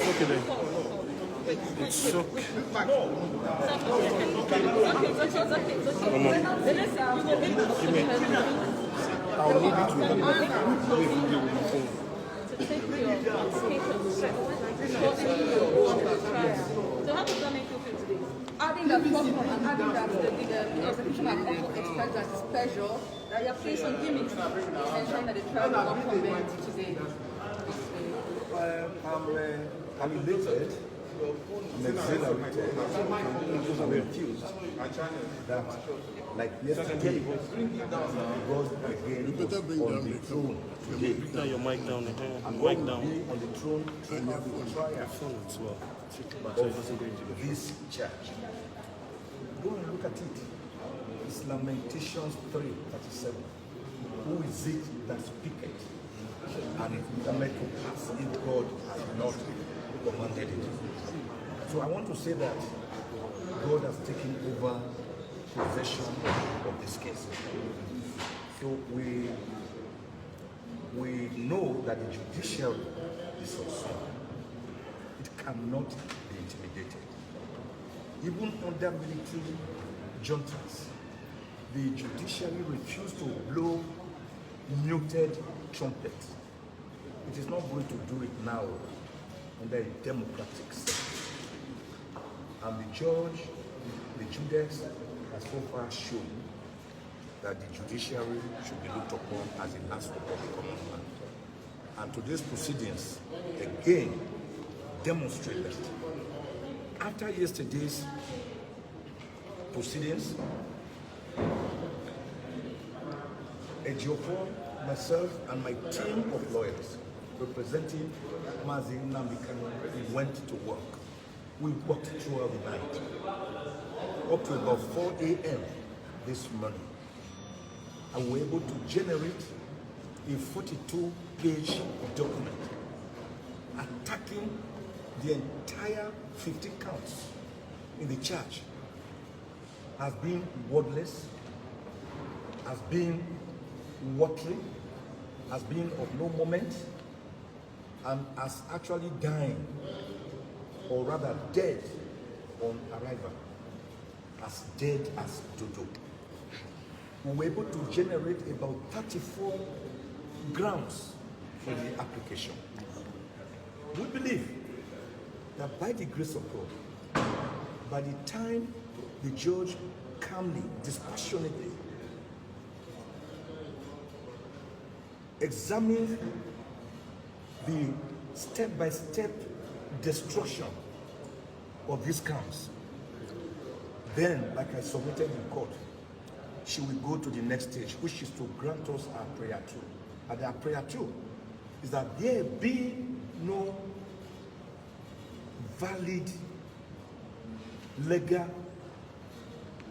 okay then. It's shock. I'll need it So how does that make you feel today? Adding that problem and adding that the executioner also expressed that displeasure, that you are playing some gimmicks and ensuring that the trial will not comment today. I'm elated, I'm exhilarated, I'm confused that, like yesterday, God again was on the throne today. Turn your mic down again. And Mic God will down. be on the throne throughout the trial Phone as well. of this church. Go and look at it. It's Lamentations 3:37. Who is it that speaketh? And it will come to pass if God has not commanded it. So I want to say that God has taken over possession of this case. So we know that the judiciary is also. It cannot be intimidated. Even under military juntas, the judiciary refused to blow muted trumpets. It is not going to do it now under a democratic system. And the judge, the Judas, has so far shown that the judiciary should be looked upon as a last resort of common man. And today's proceedings again demonstrate that. After yesterday's proceedings, Ejiofor, myself, and my team of lawyers representing Mazi Nnamdi, we went to work. We worked throughout the night, up to about 4 a.m. this morning. And we were able to generate a 42-page document attacking the entire 50 counts in the charge as being wordless, as being watery, as being of no moment, and as actually dying, or rather dead on arrival, as dead as dodo. We were able to generate about 34 grounds for the application. We believe that by the grace of God, by the time the judge calmly, dispassionately examined the step-by-step destruction of these counts, then, like I submitted in court, she will go to the next stage, which is to grant us our prayer too. And our prayer too is that there be no valid legal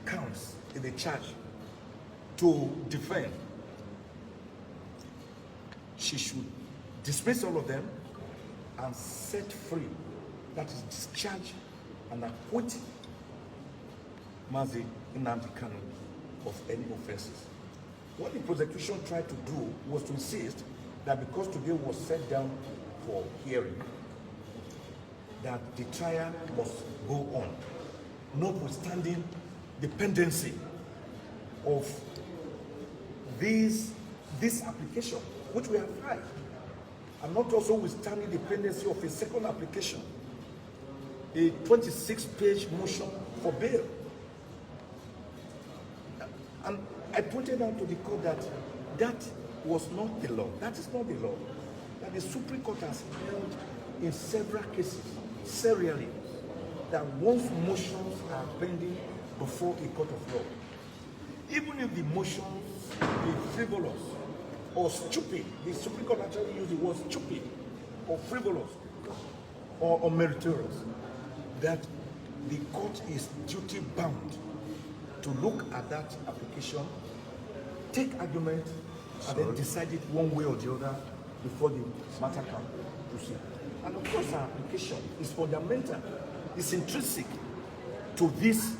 counts in the charge to defend. She should dismiss all of them and set free, that is discharge and acquit Mazi Nnamdi Kanu of any offenses. What the prosecution tried to do was to insist that because today was set down for hearing, that the trial must go on, notwithstanding the pendency of this application, which we have filed, and not also withstanding the pendency of a second application, a 26-page motion for bail. And I pointed out to the court that that was not the law. That is not the law. That the Supreme Court has held in several cases, serially, that once motions are pending before a court of law, even if the motions be frivolous or stupid, the Supreme Court actually used the word stupid or frivolous or meritorious, that the court is duty bound to look at that application, take argument, and then decide it one way or the other before the matter can proceed. And of course, our application is fundamental, it's intrinsic to this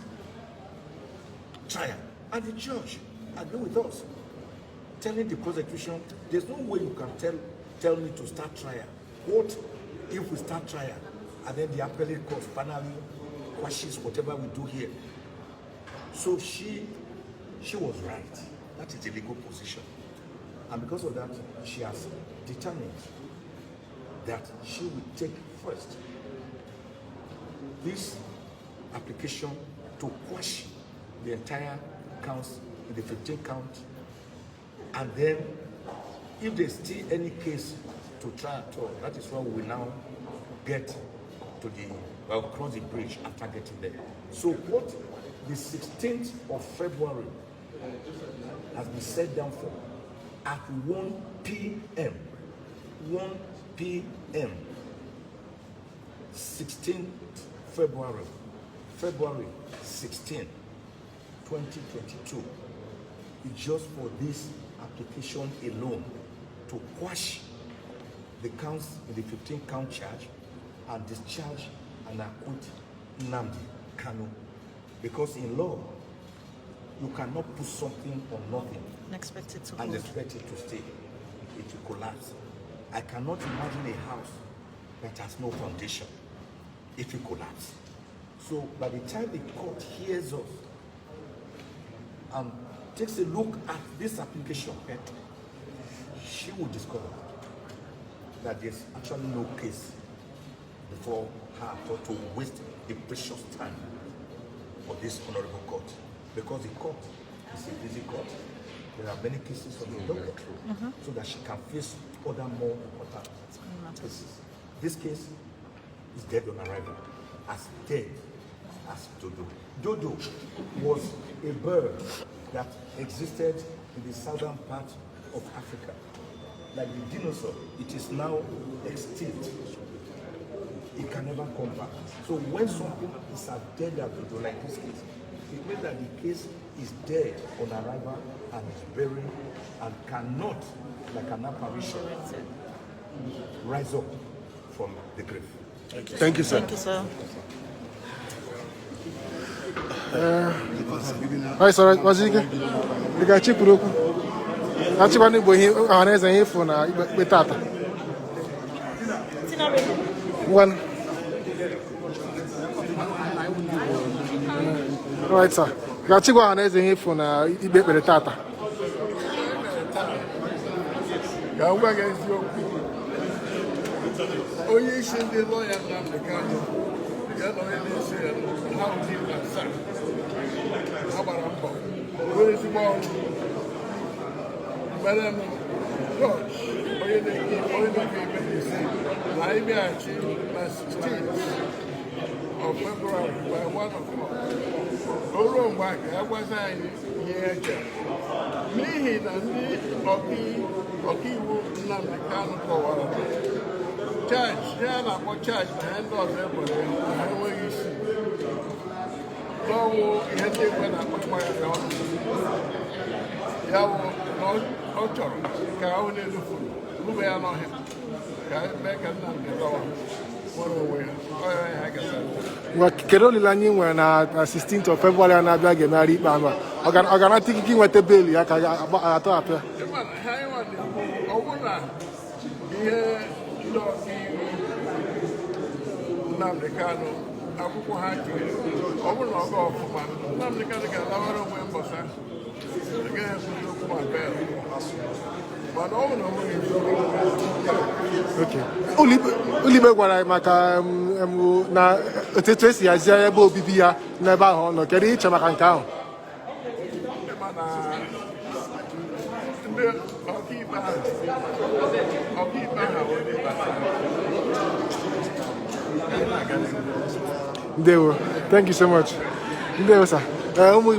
trial. And the judge agreed with us, telling the prosecution, there's no way you can tell me to start trial. What if we start trial and then the appellate court finally quashes whatever we do here? So she was right. That is the legal position. And because of that, she has determined that she will take first this application to quash the entire counts in the 15 count, and then if there's still any case to try at all, that is why we will now get to cross the bridge after getting there. So what the 16th of February has been set down for at 1 p.m. 1 p.m. 16th February 16, 2022. It's just for this application alone to quash the counts in the 15 count charge and discharge and acquit Nnamdi Kanu. Because in law, you cannot put something on nothing and expect it to stay. It will collapse. I cannot imagine a house that has no foundation. It will collapse. So by the time the court hears us and takes a look at this application, she will discover that there's actually no case before her to waste a precious time for this honorable court. Because the court is a busy court. There are many cases on the docket, so that she can face other more important cases. This case is dead on arrival, as dead as Dodo. Dodo was a bird that existed in the southern part of Africa. Like the dinosaur, it is now extinct. It can never come back. So when something is as dead as Dodo, like this case, it means that the case is dead on arrival and is buried and cannot, like an apparition, rise up from the grave. Thank you, sir. Thank you, sir. Hi, sir. What's it? The guy check Puroku. That's one of the honors and for now with Tata. One. Right, sir. Got you one honors and for now with Tata. Go against your people. Oh, you should be lawyer and the country. The lawyer said, how deep that son? How about Ambo? Where is the ball? Madam George, what do you say? I be achieved by 16th of February by 1 o'clock. Go wrong back, I was here. Me, Okiwu Nnamdi Kanu kọwara chaji ya na-akpọ chaji na ndị ọzọ ebonyi ha enweghị isi n'ọnwụ ihe ndị ekwe na-akpọ ịgbara ya ọnụ ya bụ na ọ chọrọ ka ahụ na-elufuru rube ya n'ọhịa ka mee ka Nnamdi dọwa nwere onwe ya ọhịa ya gasara. Kedu olileanya ị nwere na 16th of February na-abịa ga-emegharị ikpe ahụ ọ ga-anata ikike inweta beeli ya ka atọhapụ ya? Ọ bụrụ na ihe ndị ọkaiwu Nnamdi Kanu akwụkwọ ha jiri ọ bụrụ na ọ ga ọfụma Nnamdi Kanu ga-alawara onwe mbọsa agaghị ekwuzi okwu ma bel mana ọ bụrụ na ọ nwere ụlọikpe gwara anyị maka na otu esi hazie ebe obibi ya n'ebe ahụ ọ nọ. Kedu iche maka nke ahụ? ndị ọkaikpe ahụ Ndewo. Thank you so much. Ndewo, sir. Ụmụ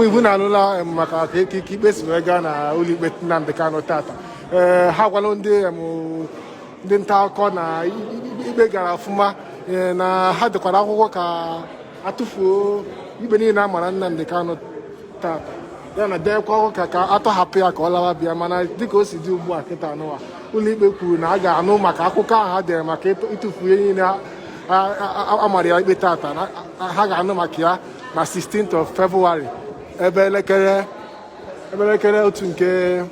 Igbo na-alụla maka ka ikpe si wee gaa na ụlọikpe Nnamdi Kanu tata. Ha gwala ndị nta akụkọ na ikpe gara ọfụma na ha dekwara akwụkwọ ka atụfuo ikpe niile a mara Nnamdi Kanu tata. Ya na dekwa akwụkwọ ka atọhapụ ya ka ọ lawa bịa, mana dịka o si dị ugbu a kịta n'ụwa ụlọikpe kwuru na a ga-anụ maka akụkọ ahụ ha dere maka ịtụfu ihe niile a mara ya ikpe tata. Ha ga-anụ maka ya na 16th of February ebe elekere otu nke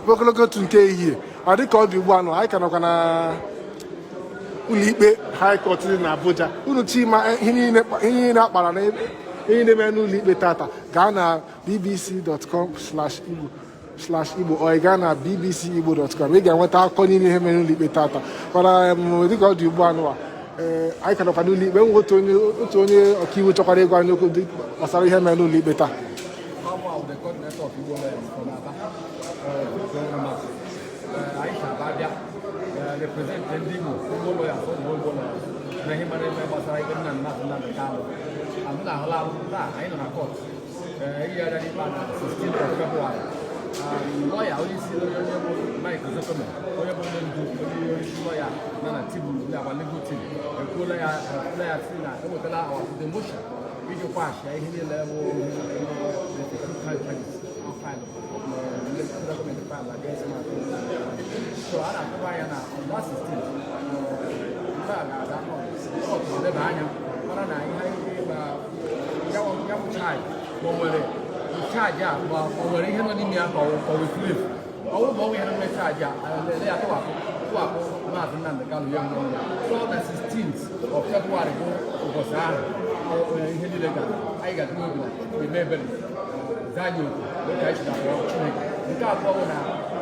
ogologo otu nke ehihie. Ọ dịka ọ dị ugbu a nọ anyị ka nọkwa na ụlọikpe High Court dị na Abuja. Unu chima ihe niile akpara na ihe na-eme n'ụlọikpe tata gaa na bbc.com/igbo ọ gaa na bbcigbo.com ị ga-enweta akụkọ niile ihe mere n'ụlọikpe tata. Mana dịka ọ dị ugbu a nụwa anyị ka nọkwa n'ụlọikpe nwe otu onye ọkaiwu chọkwara ịgwa anyị okwu gbasara ihe mere n'ụlọikpe taa. Representing lawyers, many members are even not the Kano. I'm not allowed that. I know a court. Here at 16th of February. Lawyer, only see Mike Ozekhome. Lawyer, Nana Tibu, we have a legal team. The lawyer, the motion. We do pass. I hear level so I don't know why I'm not assisting.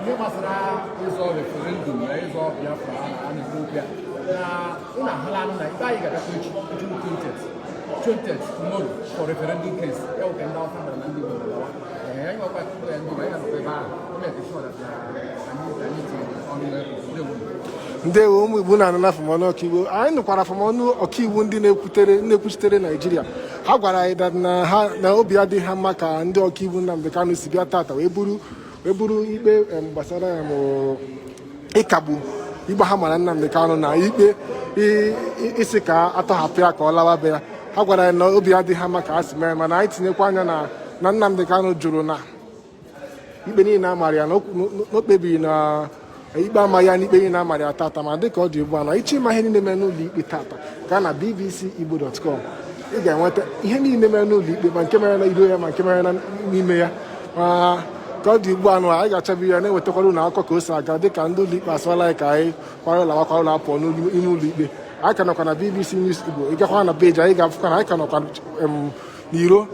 You must is all referendum, is all Biafra and Ethiopia. Una halana, I got a 20th tomorrow for referendum case. You can now come and do it. I go back to the end of the bar. Make sure that I need on the ndị ụmụ Igbo na-anana from ọnụ ọkaiwu anyị nụkwara from ọnụ ọkaiwu ndị na-ekwuchitere Naijiria. Ha gwara anyị na obi adịghị ha mma ka ndị ọkaiwu Nnamdi Kanu si bịa tata wee buru ikpe gbasara ya ịkagbu igbe ha mara Nnamdi Kanu na ikpe isi ka atọhapụ ya ka ọ lawa be ya. Ha gwara ya na obi adịghị ha mma ka ha si mee mana anyị tinyekwa anya na Nnamdi Kanu jụrụ na ikpe niile amara ya na o kpebiri na ikpe amaghị ya n'ikpe niile amara ya tata. Ma dịka ọ dị ugbu a na ịchọ ịma ihe niile mere n'ụlọ ikpe tata gaa na bbcigbo.com ị ga-enweta ihe niile mere n'ụlọ ikpe ma nke mere na iro ya ma nke mere n'ime ya. Ka ọ dị ugbu a nụ anyị ga-achọbụ ya na-ewetakwara ụlọ akụkọ ka o si aga dịka ndị ụlọ ikpe asụala anyị ka anyị kwara ụlọ apụọ n'ime ụlọ ikpe. Anyị ka nọkwa na BBC News Igbo ị gakwa na peji anyị ga-afụkwa na anyị ka nọkwa n'iro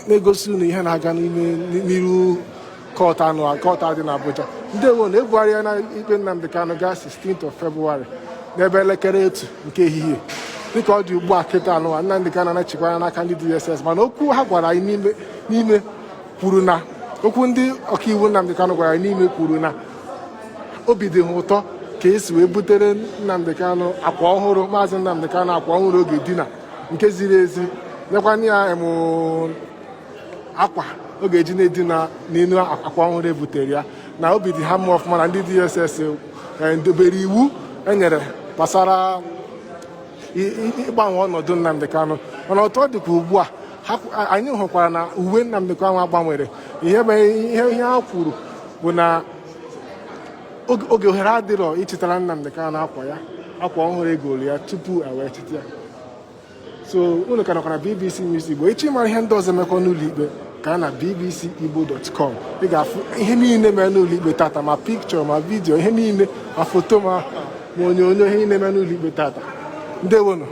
na-egosi unu ihe na-aga n'iru kọọtụ dị n'Abuja. Ndị ewo na-ebugharị ya na ikpe Nnamdi Kanu gaa 16th of February n'ebe elekere 1 nke ehihie. Dịka ọ dị ugbu a kịta anụwa Nnamdi Kanu na-echekwa ya n'aka ndị DSS mana okwu ha gwara anyị n'ime kwuru na okwu ndị ọkaiwu Nnamdi Kanu gwara anyị n'ime kwuru na obi dị ha ụtọ ka esi wee butere Nnamdi Kanu akwa ọhụrụ maazị Nnamdi Kanu akwa ọhụrụ oge dina nke ziri ezi nyekwana ya akwa ọ ga-eji na-edina n'elu akwa ọhụrụ ebutere ya na obi dị ha mma ọfụma na ndị DSS dobere iwu enyere gbasara ịgbanwe ọnọdụ Nnamdi Kanu. Mana ọtọ dịkwa ugbu a anyị hụkwara na uwe Nnamdi Kanu agbanwere. Ihe ha kwuru bụ na oge ohere adịrọ ichitara Nnamdi Kanu akwa ọhụrụ egolu ya tupu wee chite ya. So unu ka nọkwa na BBC News Igbo echi mara ihe ndị ọzọ mekọ n'ụlọ ikpe gaa na bbcigbo.com ị ga-afụ ihe niile mere n'ụlọ ikpe tata ma pikchọ ma vidiyo ihe niile ma foto ma onyonyo ihe niile mere n'ụlọ ikpe tata. Ndewonu.